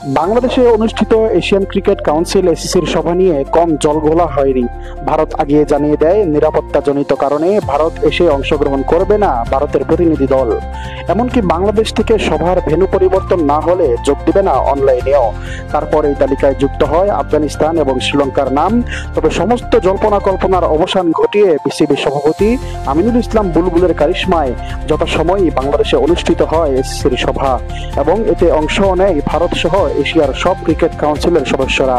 বাংলাদেশে অনুষ্ঠিত Asian cricket council এসিসির সভা নিয়ে কম জলঘোলা হয়নি। ভারত আগিয়ে জানিয়ে দেয় নিরাপত্তাজনিত কারণে ভারত এসে অংশগ্রহণ করবে না ভারতের প্রতিনিধি দল। এমনকি বাংলাদেশ থেকে সভার ভেন্যু পরিবর্তন না হলে যোগ দিবে না অনলাইনেও। তারপর এই তালিকায় যুক্ত হয় আফগানিস্তান এবং শ্রীলঙ্কার নাম। তবে সমস্ত জল্পনা কল্পনার অবসান ঘটিয়ে বিসিবি সভাপতি আমিনুল ইসলাম বুলবুলের কারিশমায় যথাসময়ই বাংলাদেশে অনুষ্ঠিত হয় এসিসির সভা এবং এতে অংশ নেয় ভারত সহ এশিয়ার সব ক্রিকেট কাউন্সিলের সদস্যরা।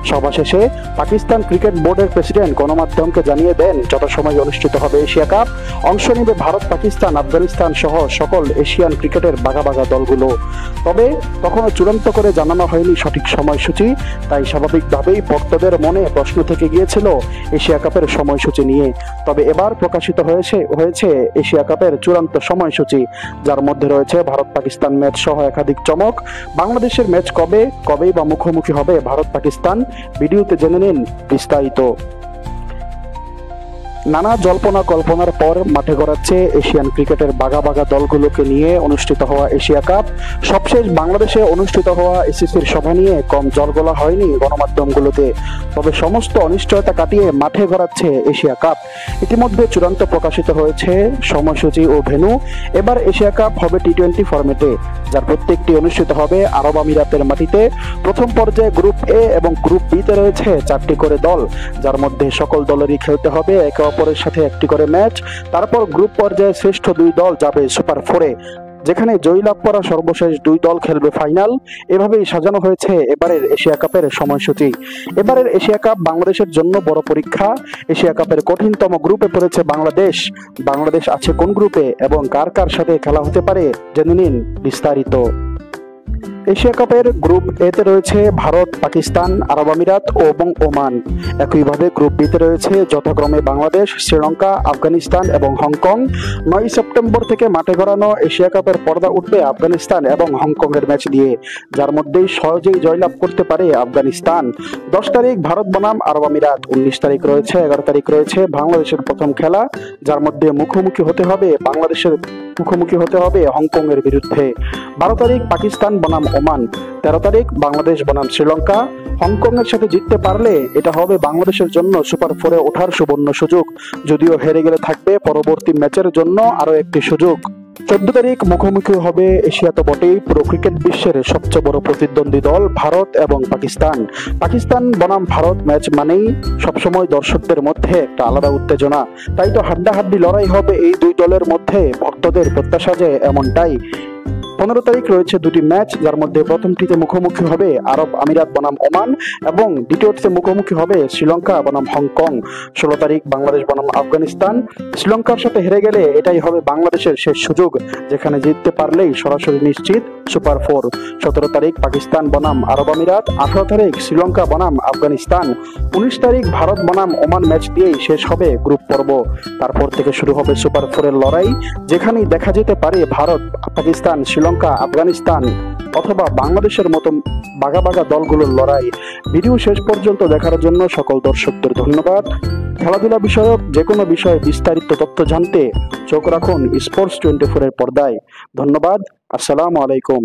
সভা শেষে পাকিস্তান ক্রিকেট বোর্ডের প্রেসিডেন্ট গণমাধ্যমকে জানিয়ে দেন যথাসময় অনুষ্ঠিত হবে এশিয়া কাপ। অংশ নেবে ভারত, পাকিস্তান, আফগানিস্তান সহ সকল এশিয়ান ক্রিকেটের বাঘা বাঘা দলগুলো। তবে তখনও চূড়ান্ত করে জানানো হয়নি সঠিক সময়সূচি, তাই স্বাভাবিকভাবেই ভক্তদের মনে প্রশ্ন থেকে গিয়েছিল এশিয়া কাপের সময়সূচি নিয়ে। তবে এবার প্রকাশিত হয়েছে এশিয়া কাপের চূড়ান্ত সময়সূচি, যার মধ্যে রয়েছে ভারত পাকিস্তান ম্যাচ সহ একাধিক চমক। বাংলাদেশের ম্যাচ কবেই বা মুখোমুখি হবে ভারত পাকিস্তান, ভিডিওতে জেনে নিন বিস্তারিত। নানা জল্পনা কল্পনার পর মাঠে গড়াচ্ছে এশিয়ান ক্রিকেটের বাঘা বাঘা দলগুলোকে নিয়ে অনুষ্ঠিত হওয়া এশিয়া কাপ। সবশেষ বাংলাদেশে অনুষ্ঠিত হওয়া এসিসির সভা নিয়ে কম জলগোলা হয়নি গণমাধ্যমগুলোতে। তবে সমস্ত অনিশ্চয়তা কাটিয়ে মাঠে গড়াচ্ছে এশিয়া কাপ। ইতিমধ্যে চূড়ান্ত প্রকাশিত হয়েছে সময়সূচি ও ভেন্যু। এবার এশিয়া কাপ হবে টি-20 ফরম্যাটে, যার প্রত্যেকটি অনুষ্ঠিত হবে আরব আমিরাতের মাটিতে। প্রথম পর্যায়ে গ্রুপ এ এবং গ্রুপ বি তে রয়েছে 4টি করে দল, যার মধ্যে সকল দলেরই খেলতে হবে একে অপরের সাথে একটি করে ম্যাচ। তারপর গ্রুপ পর্যায়ে শ্রেষ্ঠ 2 দল যাবে সুপার 4-এ, যেখানে জয়লাভ করা সর্বশেষ 2 দল খেলবে ফাইনাল। এভাবেই সাজানো হয়েছে এবারের এশিয়া কাপের সময়সূচি। এবারের এশিয়া কাপ বাংলাদেশের জন্য বড় পরীক্ষা। এশিয়া কাপের কঠিনতম গ্রুপে পড়েছে বাংলাদেশ। বাংলাদেশ আছে কোন গ্রুপে এবং কার কার সাথে খেলা হতে পারে জেনে নিন বিস্তারিত। এশিয়া কাপের গ্রুপ এ তে রয়েছে ভারত, পাকিস্তান, আরব আমিরাত এবং ওমান। একইভাবে গ্রুপ বি তে রয়েছে যথাক্রমে বাংলাদেশ, শ্রীলঙ্কা, আফগানিস্তান এবং হংকং। 9 সেপ্টেম্বর থেকে মাঠে গড়ানো এশিয়া কাপের পর্দা উঠবে আফগানিস্তান এবং হংকং এর ম্যাচ দিয়ে, যার মধ্যেই সহজেই জয়লাভ করতে পারে আফগানিস্তান। 10 তারিখ ভারত বনাম আরব আমিরাত, 19 তারিখ রয়েছে, 11 তারিখ রয়েছে বাংলাদেশের প্রথম খেলা, যার মধ্যে মুখোমুখি হতে হবে হংকং এর বিরুদ্ধে। 12 তারিখ পাকিস্তান বনাম ওমান, 13 তারিখ বাংলাদেশ বনাম শ্রীলঙ্কা। হংকং এর সাথে জিততে পারলে এটা হবে বাংলাদেশের জন্য সুপার 4-এ ওঠার সুবর্ণ সুযোগ। যদিও হেরে গেলে থাকবে পরবর্তী ম্যাচের জন্য আরো একটি সুযোগ। 14 তারিখ মুখোমুখি হবে এশিয়া তো বটেই, পুরো ক্রিকেট বিশ্বের সবচেয়ে বড় প্রতিদ্বন্দ্বী দল ভারত এবং পাকিস্তান। পাকিস্তান বনাম ভারত ম্যাচ মানেই সবসময় দর্শকদের মধ্যে একটা আলাদা উত্তেজনা। তাই তো হাড্ডাহাড্ডি লড়াই হবে এই 2 দলের মধ্যে। ভক্তদের প্রত্যাশা যে এমনটাই। 15 তারিখ রয়েছে 2টি ম্যাচ, যার মধ্যে প্রথমটিতে মুখোমুখি হবে আরব আমিরাত বনাম ওমান এবং দ্বিতীয়টিতে মুখোমুখি হবে শ্রীলঙ্কা বনাম হংকং। 16 তারিখ বাংলাদেশ বনাম আফগানিস্তান। শ্রীলঙ্কার সাথে হেরে গেলে এটাই হবে বাংলাদেশের শেষ সুযোগ, যেখানে জিততে পারলেই সরাসরি নিশ্চিত সুপার 4। 17 তারিখ পাকিস্তান বনাম আরব আমিরাত, 18 তারিখ শ্রীলঙ্কা বনাম আফগানিস্তান, 19 তারিখ ভারত বনাম ওমান ম্যাচ দিয়েই শেষ হবে গ্রুপ পর্ব। তারপর থেকে শুরু হবে সুপার 4-এর লড়াই, যেখানেই দেখা যেতে পারে ভারত, পাকিস্তান, শ্রীলঙ্কা, আফগানিস্তান অথবা বাংলাদেশের মতো বাঘা বাঘা দলগুলোর লড়াই। ভিডিও শেষ পর্যন্ত দেখার জন্য সকল দর্শকদের ধন্যবাদ। খেলাধুলা বিষয়ক যে কোনো বিষয়ে বিস্তারিত তথ্য জানতে চোখ রাখুন স্পোর্টস 24-এর পর্দায়। ধন্যবাদ। আসসালামু আলাইকুম।